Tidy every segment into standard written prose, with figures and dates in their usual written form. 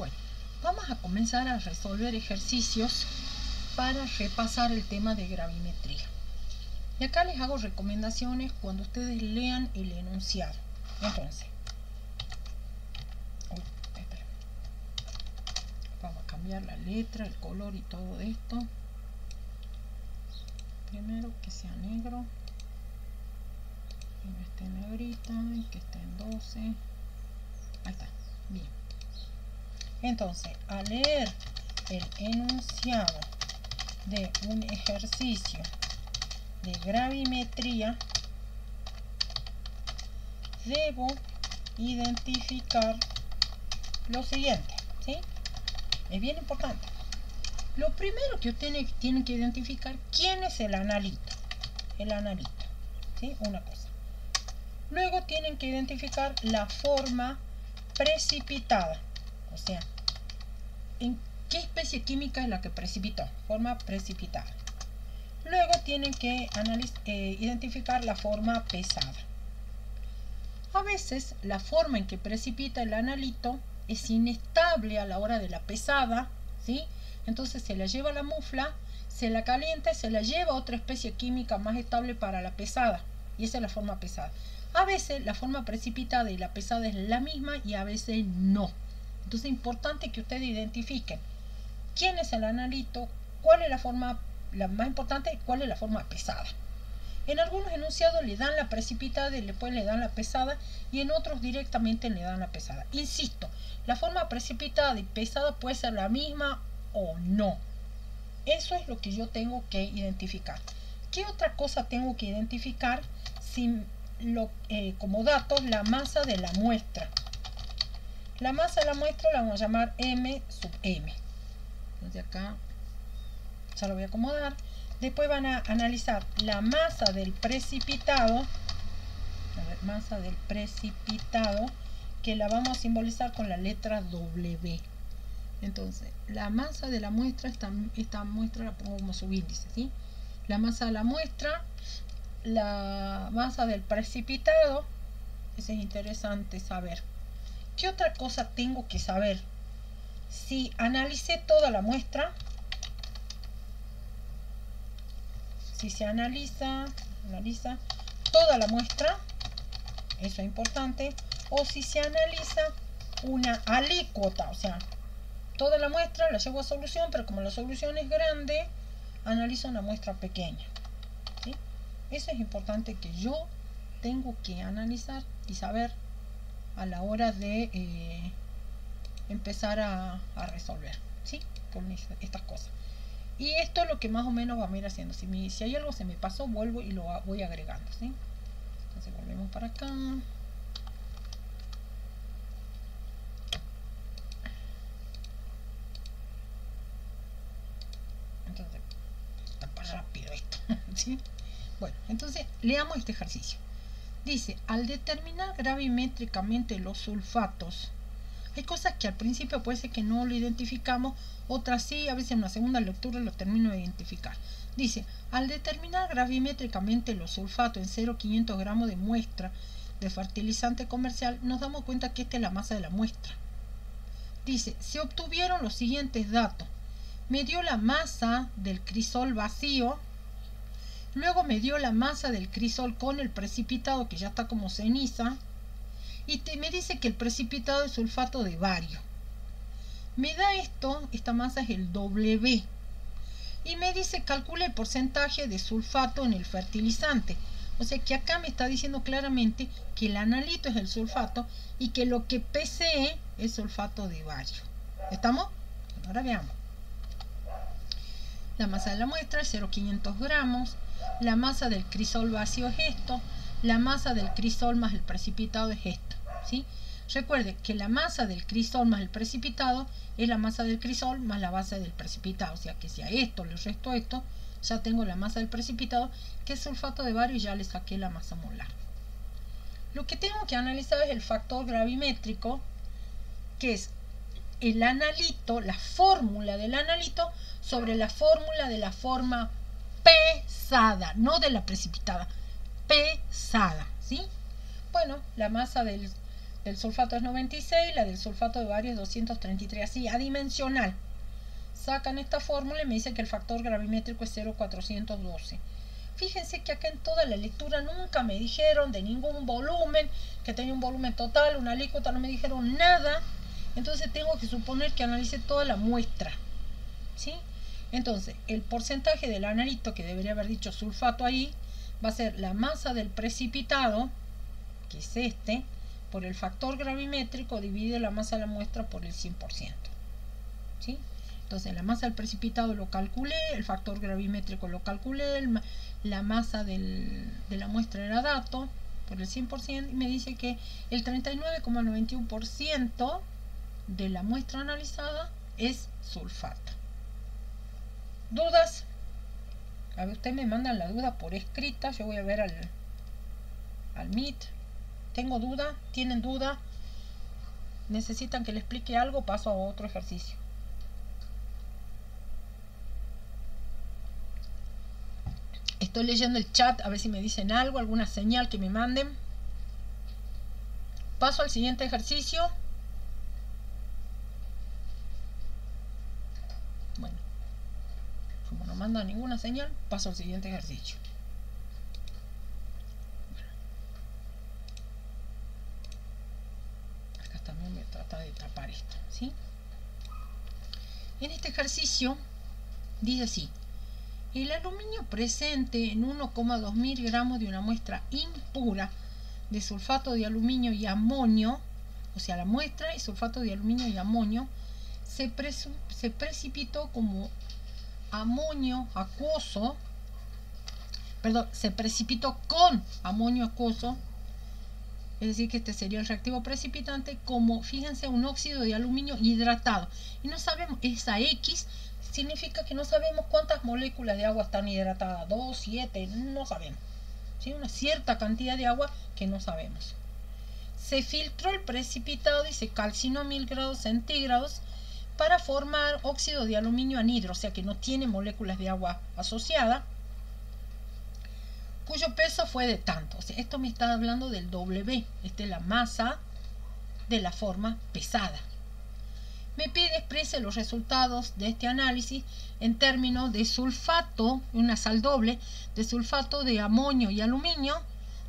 Bueno, vamos a comenzar a resolver ejercicios para repasar el tema de gravimetría. Y acá les hago recomendaciones cuando ustedes lean el enunciado. Entonces, vamos a cambiar la letra, el color y todo esto. Primero que sea negro, que no esté negrita y que esté en 12. Ahí está, bien. Entonces, al leer el enunciado de un ejercicio de gravimetría, debo identificar lo siguiente, ¿sí? Es bien importante. Lo primero que ustedes tienen que identificar, ¿quién es el analito? El analito, ¿sí? Una cosa. Luego tienen que identificar la forma precipitada, o sea, ¿en qué especie química es la que precipitó? Forma precipitada. Luego tienen que identificar la forma pesada. A veces la forma en que precipita el analito es inestable a la hora de la pesada, ¿sí? Entonces se la lleva a la mufla, se la calienta y se la lleva a otra especie química más estable para la pesada. Y esa es la forma pesada. A veces la forma precipitada y la pesada es la misma y a veces no. Entonces es importante que ustedes identifiquen quién es el analito, cuál es la forma la más importante, cuál es la forma pesada. En algunos enunciados le dan la precipitada y después le dan la pesada, y en otros directamente le dan la pesada. Insisto, la forma precipitada y pesada puede ser la misma o no. Eso es lo que yo tengo que identificar. ¿Qué otra cosa tengo que identificar? Como datos, la masa de la muestra. La masa de la muestra la vamos a llamar M sub M. Entonces acá ya lo voy a acomodar. Después van a analizar la masa del precipitado. A ver, masa del precipitado, que la vamos a simbolizar con la letra W. Entonces, la masa de la muestra, esta muestra la pongo como subíndice, ¿sí? La masa de la muestra, la masa del precipitado. Eso es interesante saber. ¿Qué otra cosa tengo que saber? Si analicé toda la muestra, si se analiza toda la muestra, eso es importante, o si se analiza una alícuota, o sea, toda la muestra la llevo a solución, pero como la solución es grande, analizo una muestra pequeña, ¿sí? Eso es importante que yo tengo que analizar y saber a la hora de empezar a resolver, ¿sí? Con estas cosas. Y esto es lo que más o menos vamos a ir haciendo. Si hay algo se me pasó, vuelvo y lo voy agregando, ¿sí? Entonces volvemos para acá. Entonces, está para rápido esto, ¿sí? Bueno, entonces leamos este ejercicio. Dice, al determinar gravimétricamente los sulfatos, hay cosas que al principio puede ser que no lo identificamos, otras sí, a veces en una segunda lectura lo termino de identificar. Dice, al determinar gravimétricamente los sulfatos en 0,500 gramos de muestra de fertilizante comercial, nos damos cuenta que esta es la masa de la muestra. Dice, se obtuvieron los siguientes datos. Me dio la masa del crisol vacío, luego me dio la masa del crisol con el precipitado, que ya está como ceniza, y me dice que el precipitado es sulfato de bario. Me da esta masa es el W. Y me dice calcule el porcentaje de sulfato en el fertilizante. O sea que acá me está diciendo claramente que el analito es el sulfato y que lo que PCE es sulfato de bario. ¿Estamos? Ahora veamos. La masa de la muestra es 0,500 gramos. La masa del crisol vacío es esto. La masa del crisol más el precipitado es esto, ¿sí? Recuerde que la masa del crisol más el precipitado es la masa del crisol más la base del precipitado. O sea que si a esto le resto esto, ya tengo la masa del precipitado, que es sulfato de bario, y ya le saqué la masa molar. Lo que tengo que analizar es el factor gravimétrico, que es el analito, la fórmula del analito sobre la fórmula de la forma pesada, no de la precipitada, pesada, ¿sí? Bueno, la masa del del sulfato es 96, la del sulfato de bario es 233, así, adimensional. Sacan esta fórmula y me dice que el factor gravimétrico es 0,412. Fíjense que acá en toda la lectura nunca me dijeron de ningún volumen, que tenía un volumen total, una alícuota, no me dijeron nada. Entonces tengo que suponer que analice toda la muestra, ¿sí? Entonces, el porcentaje del analito, que debería haber dicho sulfato ahí, va a ser la masa del precipitado, que es este, por el factor gravimétrico dividido la masa de la muestra por el 100%, ¿sí? Entonces la masa del precipitado lo calculé, el factor gravimétrico lo calculé, la masa de la muestra era dato por el 100% y me dice que el 39,91% de la muestra analizada es sulfato. ¿Dudas? A ver, ustedes me mandan la duda por escrita, yo voy a ver al Meet. ¿Tengo duda? ¿Tienen duda? ¿Necesitan que le explique algo? Paso a otro ejercicio. Estoy leyendo el chat, a ver si me dicen algo, alguna señal que me manden. Paso al siguiente ejercicio. Bueno, como no manda ninguna señal, paso al siguiente ejercicio. Acá también voy a tratar de tapar esto, ¿sí? En este ejercicio dice así: el aluminio presente en 1,2 mil gramos de una muestra impura de sulfato de aluminio y amonio, o sea, la muestra es sulfato de aluminio y amonio, se precipitó como amonio acuoso, perdón, se precipitó con amonio acuoso, es decir, que este sería el reactivo precipitante, como, fíjense, un óxido de aluminio hidratado. Y no sabemos, esa X significa que no sabemos cuántas moléculas de agua están hidratadas, 2, 7, no sabemos, ¿sí? Una cierta cantidad de agua que no sabemos. Se filtró el precipitado y se calcinó a 1000 grados centígrados para formar óxido de aluminio anhidro, o sea que no tiene moléculas de agua asociada, cuyo peso fue de tanto. O sea, esto me está hablando del W, esta es la masa de la forma pesada. Me pide exprese los resultados de este análisis en términos de sulfato, una sal doble, de sulfato de amonio y aluminio,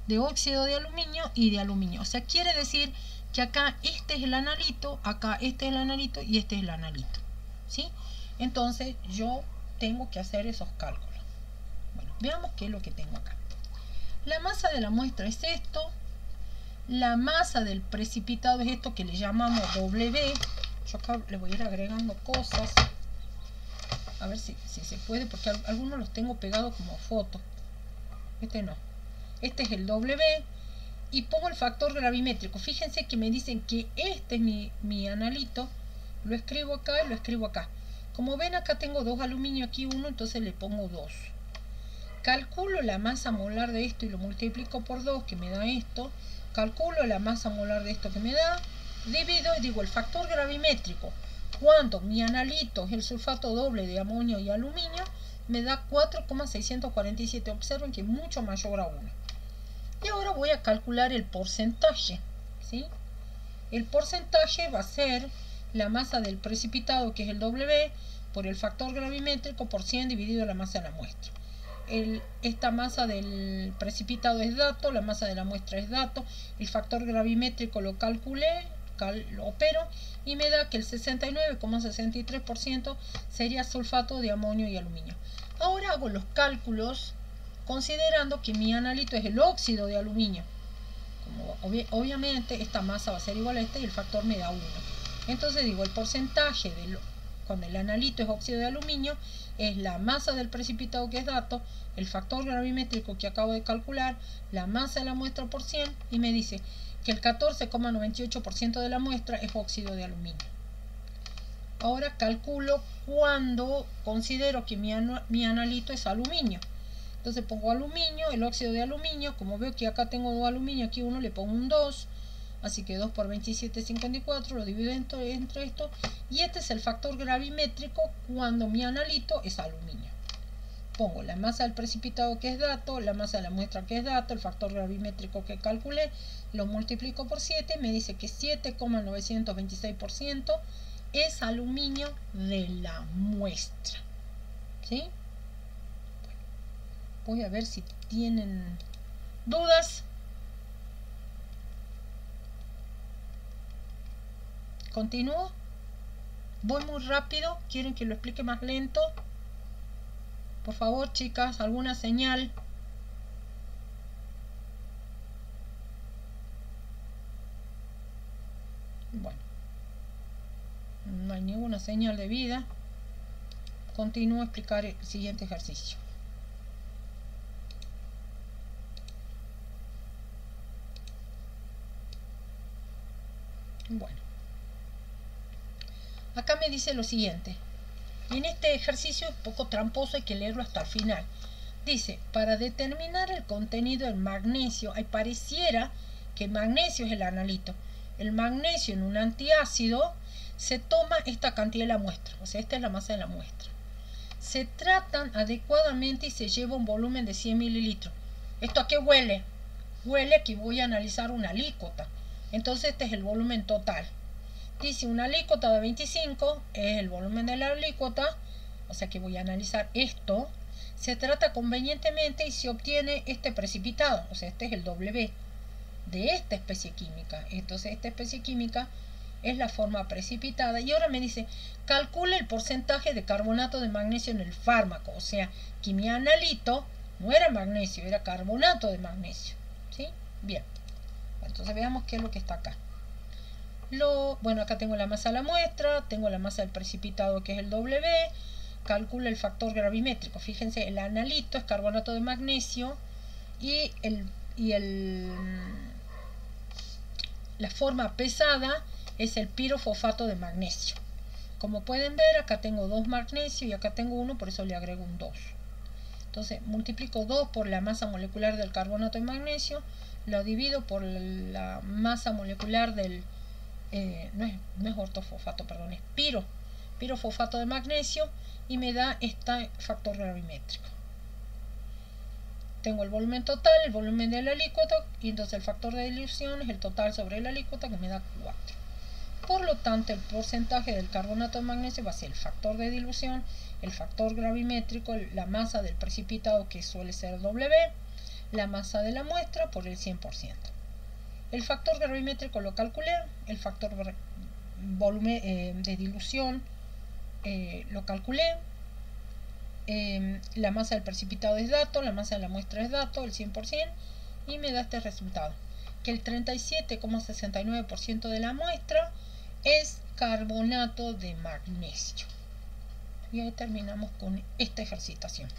de óxido de aluminio y de aluminio. O sea, quiere decir que acá este es el analito, acá este es el analito y este es el analito, ¿sí? Entonces yo tengo que hacer esos cálculos. Bueno, veamos qué es lo que tengo acá. La masa de la muestra es esto, la masa del precipitado es esto que le llamamos W. Yo acá le voy a ir agregando cosas, a ver si se puede, porque algunos los tengo pegados como foto. Este no, este es el W, y pongo el factor gravimétrico. Fíjense que me dicen que este es mi analito, lo escribo acá y lo escribo acá. Como ven, acá tengo 2 aluminio, aquí 1, entonces le pongo 2. Calculo la masa molar de esto y lo multiplico por 2, que me da esto. Calculo la masa molar de esto que me da, divido y digo el factor gravimétrico, cuando mi analito es el sulfato doble de amonio y aluminio, me da 4,647. Observen que es mucho mayor a 1. Y ahora voy a calcular el porcentaje, ¿sí? El porcentaje va a ser la masa del precipitado, que es el W, por el factor gravimétrico por 100 dividido la masa de la muestra. Esta masa del precipitado es dato, la masa de la muestra es dato, el factor gravimétrico lo calculé, lo opero y me da que el 69,63% sería sulfato de amonio y aluminio. Ahora hago los cálculos considerando que mi analito es el óxido de aluminio. Como obviamente esta masa va a ser igual a esta y el factor me da 1. Entonces digo, el porcentaje cuando el analito es óxido de aluminio es la masa del precipitado, que es dato, el factor gravimétrico que acabo de calcular, la masa de la muestra por 100, y me dice que el 14,98% de la muestra es óxido de aluminio. Ahora calculo cuando considero que mi analito es aluminio. Entonces pongo aluminio, el óxido de aluminio, como veo que acá tengo 2 aluminio, aquí 1, le pongo un 2, así que 2 por 27,54, lo divido entre esto, y este es el factor gravimétrico cuando mi analito es aluminio. pongo la masa del precipitado que es dato, la masa de la muestra que es dato, el factor gravimétrico que calculé, lo multiplico por 7 y me dice que 7,926% es aluminio de la muestra. ¿Sí? Bueno, voy a ver si tienen dudas. ¿Continúo? ¿Voy muy rápido? ¿Quieren que lo explique más lento? Por favor, chicas, alguna señal. Bueno, no hay ninguna señal de vida. Continúo a explicar el siguiente ejercicio. Bueno, acá me dice lo siguiente. Y en este ejercicio es poco tramposo, hay que leerlo hasta el final. Dice, para determinar el contenido del magnesio, ahí pareciera que el magnesio es el analito. El magnesio en un antiácido se toma esta cantidad de la muestra, o sea, esta es la masa de la muestra. Se tratan adecuadamente y se lleva un volumen de 100 mililitros. ¿Esto a qué huele? Huele a que voy a analizar una alícuota. Entonces este es el volumen total. Dice una alícuota de 25 es el volumen de la alícuota, o sea que voy a analizar esto. Se trata convenientemente y se obtiene este precipitado, o sea, este es el W de esta especie química. Entonces esta especie química es la forma precipitada. Y ahora me dice, calcula el porcentaje de carbonato de magnesio en el fármaco, o sea, que mi analito no era magnesio, era carbonato de magnesio. ¿Sí? Bien. Entonces veamos qué es lo que está acá. Bueno, acá tengo la masa de la muestra, tengo la masa del precipitado que es el W, calcula el factor gravimétrico. Fíjense, el analito es carbonato de magnesio y la forma pesada es el pirofosfato de magnesio. Como pueden ver, acá tengo 2 magnesio y acá tengo 1, por eso le agrego un 2. Entonces multiplico 2 por la masa molecular del carbonato de magnesio, lo divido por la masa molecular del no es ortofosfato, perdón, es pirofosfato de magnesio y me da este factor gravimétrico. Tengo el volumen total, el volumen de la alícuota y entonces el factor de dilución es el total sobre la alícuota que me da 4. Por lo tanto, el porcentaje del carbonato de magnesio va a ser el factor de dilución, el factor gravimétrico, la masa del precipitado que suele ser W, la masa de la muestra por el 100%. El factor gravimétrico lo calculé, el factor volumen de dilución lo calculé, la masa del precipitado es dato, la masa de la muestra es dato, el 100%, y me da este resultado, que el 37,69% de la muestra es carbonato de magnesio. Y ahí terminamos con esta ejercitación.